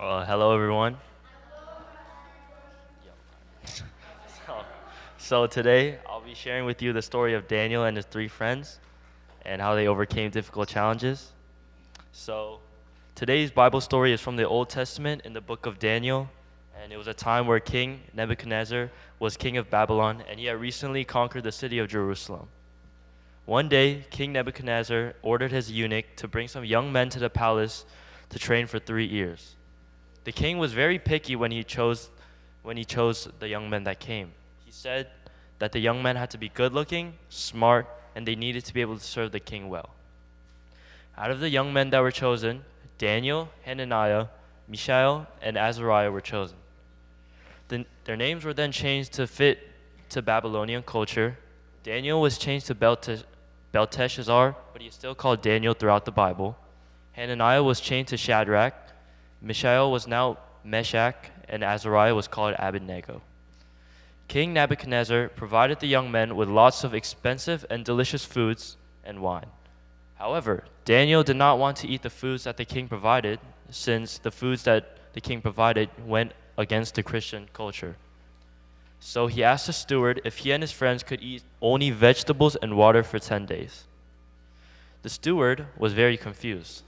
Hello, everyone. So today I'll be sharing with you the story of Daniel and his three friends and how they overcame difficult challenges. So today's Bible story is from the Old Testament in the book of Daniel, and it was a time where King Nebuchadnezzar was king of Babylon, and he had recently conquered the city of Jerusalem. One day, King Nebuchadnezzar ordered his eunuch to bring some young men to the palace to train for 3 years. The king was very picky when he chose the young men that came. He said that the young men had to be good-looking, smart, and they needed to be able to serve the king well. Out of the young men that were chosen, Daniel, Hananiah, Mishael, and Azariah were chosen. Their names were then changed to fit to Babylonian culture. Daniel was changed to Belteshazzar, but he is still called Daniel throughout the Bible. Hananiah was changed to Shadrach. Mishael was now Meshach, and Azariah was called Abednego. King Nebuchadnezzar provided the young men with lots of expensive and delicious foods and wine. However, Daniel did not want to eat the foods that the king provided, since the foods that the king provided went against the Christian culture. So he asked the steward if he and his friends could eat only vegetables and water for 10 days. The steward was very confused.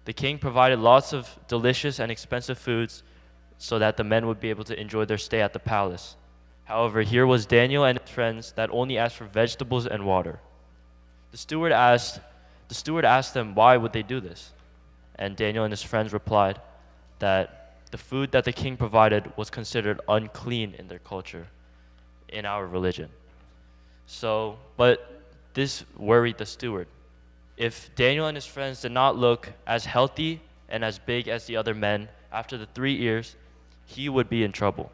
The king provided lots of delicious and expensive foods so that the men would be able to enjoy their stay at the palace. However, here was Daniel and his friends that only asked for vegetables and water. The steward asked them why would they do this? And Daniel and his friends replied that the food that the king provided was considered unclean in their culture, in our religion. But this worried the steward. If Daniel and his friends did not look as healthy and as big as the other men after the 3 years, he would be in trouble.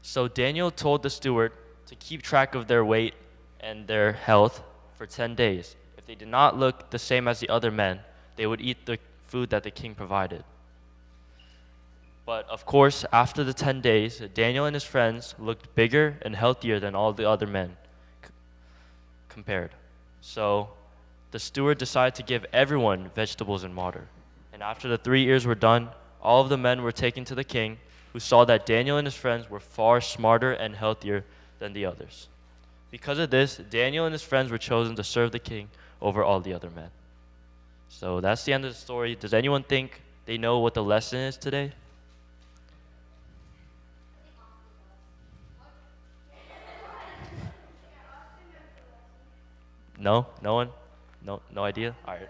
So Daniel told the steward to keep track of their weight and their health for 10 days. If they did not look the same as the other men, they would eat the food that the king provided. But of course, after the 10 days, Daniel and his friends looked bigger and healthier than all the other men compared. So the steward decided to give everyone vegetables and water. And after the 3 years were done, all of the men were taken to the king, who saw that Daniel and his friends were far smarter and healthier than the others. Because of this, Daniel and his friends were chosen to serve the king over all the other men. So that's the end of the story. Does anyone think they know what the lesson is today? No? No one? No idea? All right.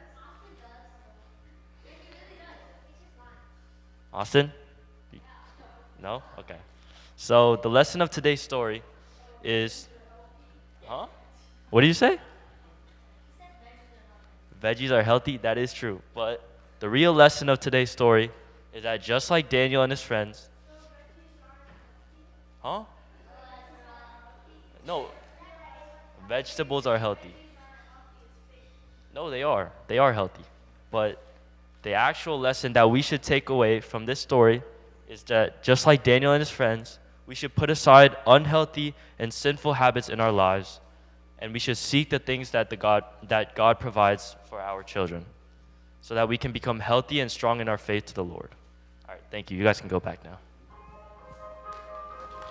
Austin? No? Okay. So the lesson of today's story is, huh? What did you say? Veggies are healthy. That is true. But the real lesson of today's story is that just like Daniel and his friends, huh? No, vegetables are healthy. No, they are. They are healthy. But the actual lesson that we should take away from this story is that just like Daniel and his friends, we should put aside unhealthy and sinful habits in our lives, and we should seek the things that God provides for our children, so that we can become healthy and strong in our faith to the Lord. All right, thank you. You guys can go back now.